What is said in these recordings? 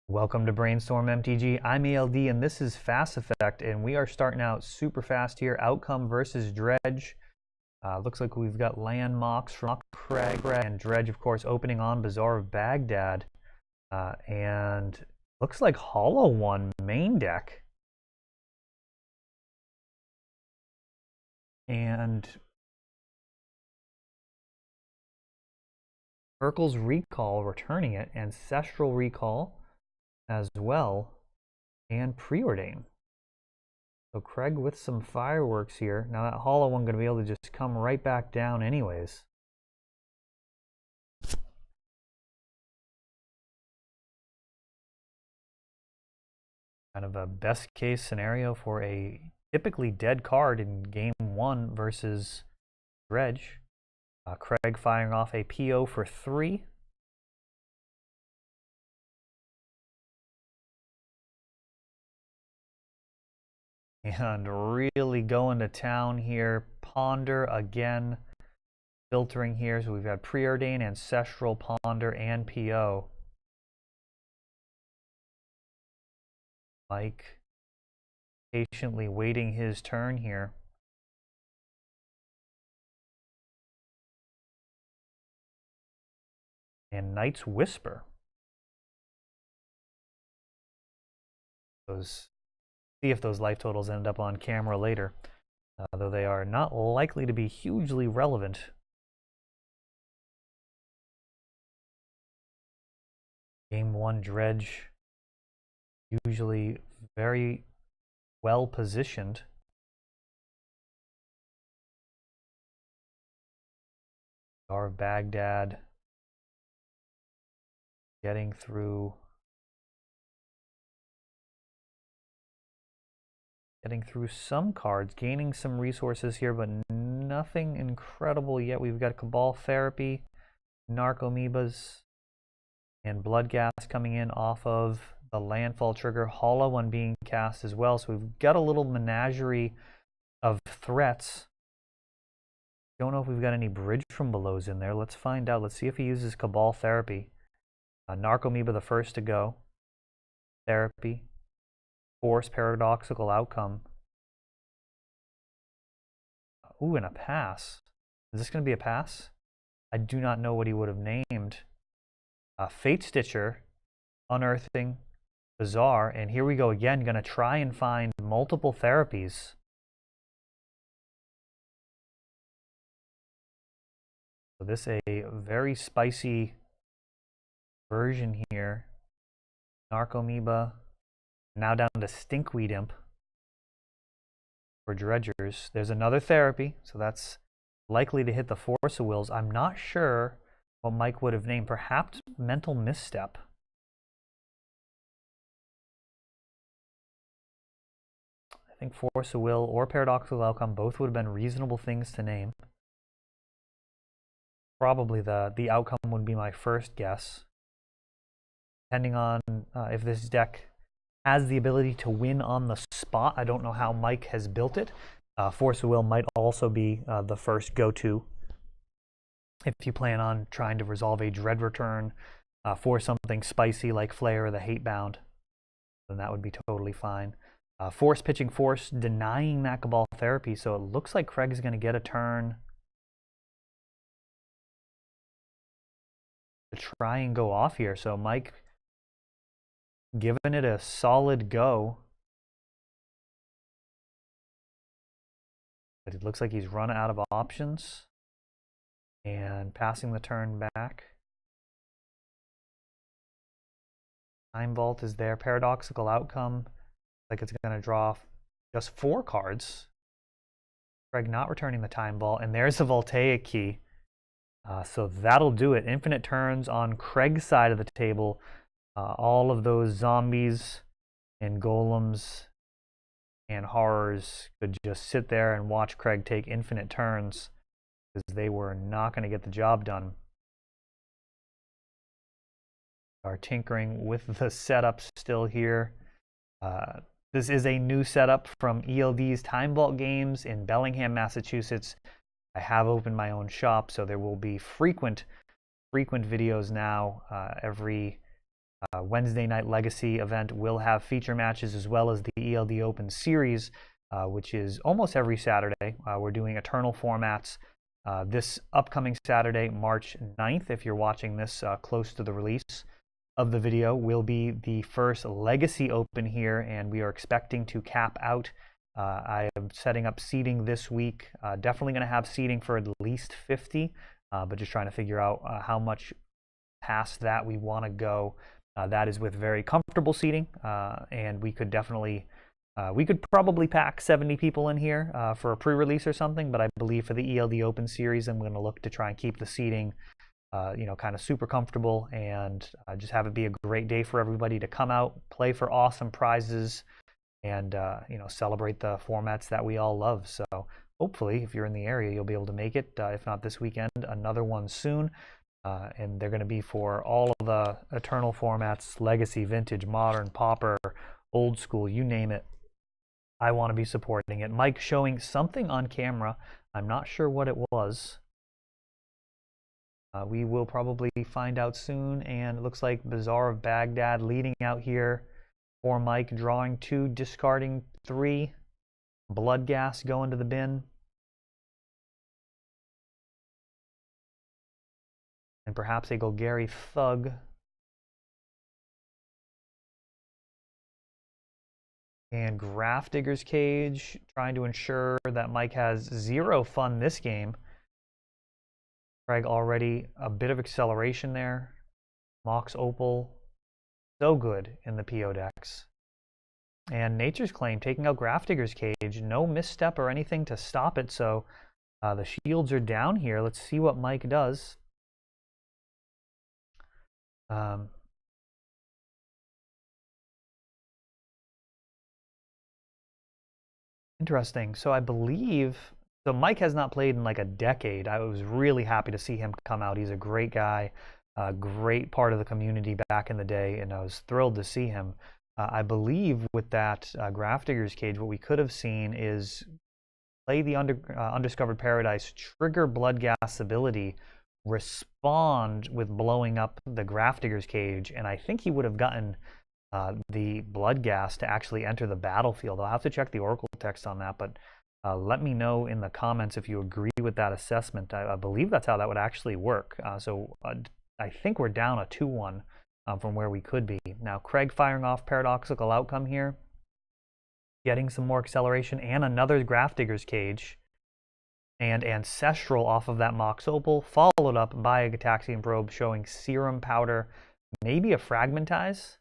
Welcome to Brainstorm MTG. I'm ELD and this is Fast Effect, and we are starting out super fast here. Outcome versus Dredge. Looks like we've got land mocks from Craig and Dredge, of course, opening on Bazaar of Baghdad. And looks like Hollow One main deck. And Urkel's Recall returning it, Ancestral Recall as well, and Preordain. So Craig with some fireworks here. Now that Hollow One going to be able to just come right back down anyways. Kind of a best case scenario for a typically dead card in game 1 versus Dredge. Craig firing off a PO for 3. And really going to town here. Ponder again, filtering here. So we've got Preordain, Ancestral, Ponder, and PO. Mike patiently waiting his turn here. And Knight's Whisper. See if those life totals end up on camera later, though they are not likely to be hugely relevant. Game 1 Dredge, usually very well positioned. Bazaar of Baghdad getting through some cards, gaining some resources here, but nothing incredible yet. We've got Cabal Therapy, Narcomoebas, and Blood Gas coming in off of the landfall trigger. Hollow One being cast as well. So we've got a little menagerie of threats. Don't know if we've got any Bridge from Belows in there. Let's find out. Let's see if he uses Cabal Therapy. Narcomoeba the first to go. Therapy. Force, Paradoxical Outcome. Ooh, and a pass. Is this going to be a pass? I do not know what he would have named. Fate Stitcher, Unearthing, Bazaar, and here we go again. Going to try and find multiple therapies. So this is a very spicy version here. Narcomoeba. Now down to Stinkweed Imp for Dredgers. There's another therapy, so that's likely to hit the Force of Wills. I'm not sure what Mike would have named. Perhaps Mental Misstep. I think Force of Will or Paradoxical Outcome both would have been reasonable things to name. Probably the outcome would be my first guess. Depending on if this deck has the ability to win on the spot. I don't know how Mike has built it. Force of Will might also be the first go-to if you plan on trying to resolve a Dread return for something spicy like Flare or the Hatebound. Then that would be totally fine. Force pitching Force, denying that Cabal Therapy, so it looks like Craig's going to get a turn to try and go off here. So Mike giving it a solid go. But it looks like he's run out of options. And passing the turn back. Time Vault is there. Paradoxical Outcome. Like it's going to draw just 4 cards. Craig not returning the Time Vault. And there's the Voltaic Key. So that'll do it. Infinite turns on Craig's side of the table. All of those zombies and golems and horrors could just sit there and watch Craig take infinite turns because they were not going to get the job done. Are tinkering with the setup still here. This is a new setup from ELD's Time Vault games in Bellingham, Massachusetts. I have opened my own shop, so there will be frequent videos now every Wednesday night Legacy event will have feature matches as well as the ELD Open Series, which is almost every Saturday. We're doing Eternal formats this upcoming Saturday, March 9th. If you're watching this close to the release of the video, will be the first Legacy Open here, and we are expecting to cap out. I am setting up seating this week. Definitely going to have seating for at least 50, but just trying to figure out how much past that we want to go. That is with very comfortable seating, and we could definitely, we could probably pack 70 people in here for a pre-release or something, but I believe for the ELD Open Series, I'm going to look to try and keep the seating, kind of super comfortable, and just have it be a great day for everybody to come out, play for awesome prizes, and, celebrate the formats that we all love. So hopefully, if you're in the area, you'll be able to make it. If not this weekend, another one soon. And they're going to be for all of the Eternal formats, Legacy, Vintage, Modern, Pauper, Old School, you name it. I want to be supporting it. Mike showing something on camera. I'm not sure what it was. We will probably find out soon. And it looks like Bazaar of Baghdad leading out here for Mike, drawing 2, discarding 3. Blood Gas going to the bin. And perhaps a Golgari Thug. And Grafdigger's Cage, trying to ensure that Mike has 0 fun this game. Craig already a bit of acceleration there. Mox Opal, so good in the PO decks. And Nature's Claim taking out Grafdigger's Cage. No misstep or anything to stop it, so the shields are down here. Let's see what Mike does. Interesting. So I believe, so Mike has not played in like a decade. I was really happy to see him come out. He's a great guy, a great part of the community back in the day, and I was thrilled to see him. I believe with that Grafdigger's Cage, what we could have seen is play the Undiscovered Paradise, trigger Blood Gas ability, respond with blowing up the Grafdigger's Cage, and I think he would have gotten the Blood Gas to actually enter the battlefield. I'll have to check the Oracle text on that, but let me know in the comments if you agree with that assessment. I believe that's how that would actually work. So I think we're down a 2-1 from where we could be. Now, Craig firing off Paradoxical Outcome here, getting some more acceleration, and another Grafdigger's Cage, and Ancestral off of that Mox Opal, followed up by a Gataxian Probe showing Serum Powder, maybe a Fragmentize.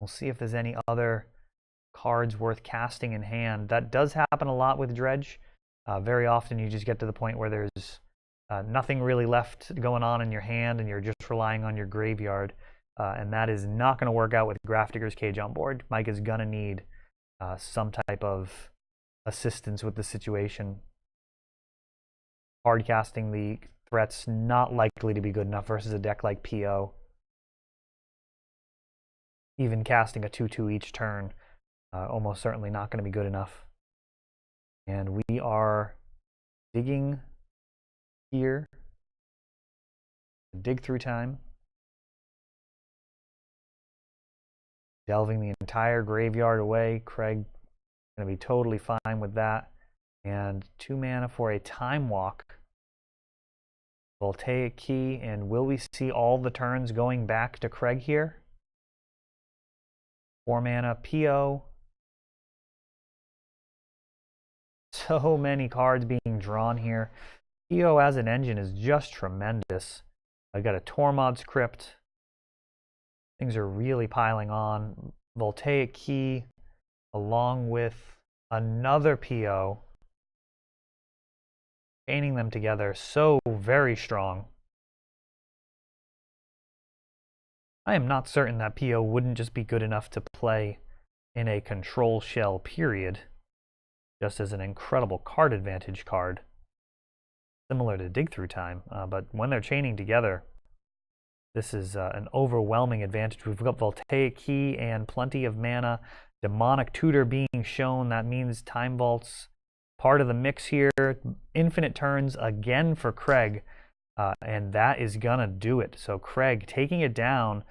We'll see if there's any other cards worth casting in hand. That does happen a lot with Dredge. Very often you just get to the point where there's nothing really left going on in your hand and you're just relying on your graveyard. And that is not going to work out with Grafdigger's Cage on board. Mike is going to need some type of assistance with the situation. Hard casting the threat's not likely to be good enough versus a deck like PO. Even casting a 2/2 each turn, almost certainly not going to be good enough. And we are digging here. Dig through time. Delving the entire graveyard away. Craig going to be totally fine with that. And 2 mana for a Time Walk. Voltaic Key, and will we see all the turns going back to Craig here? 4 mana PO. So many cards being drawn here. PO as an engine is just tremendous. I got a Tormod's Crypt. Things are really piling on. Voltaic Key along with another PO. Chaining them together so very strong. I am not certain that PO wouldn't just be good enough to play in a control shell period, just as an incredible card advantage card, similar to Dig Through Time. But when they're chaining together, this is an overwhelming advantage. We've got Voltaic Key and plenty of mana. Demonic Tutor being shown, that means Time Vault's part of the mix here. Infinite turns again for Craig. And that is gonna do it. So Craig taking it down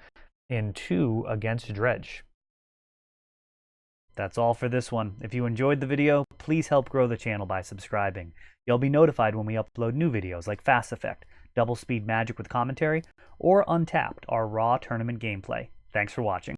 in 2 against Dredge. That's all for this one. If you enjoyed the video, please help grow the channel by subscribing. You'll be notified when we upload new videos like Fast Effect, Double Speed Magic with commentary, or Untapped, our raw tournament gameplay. Thanks for watching.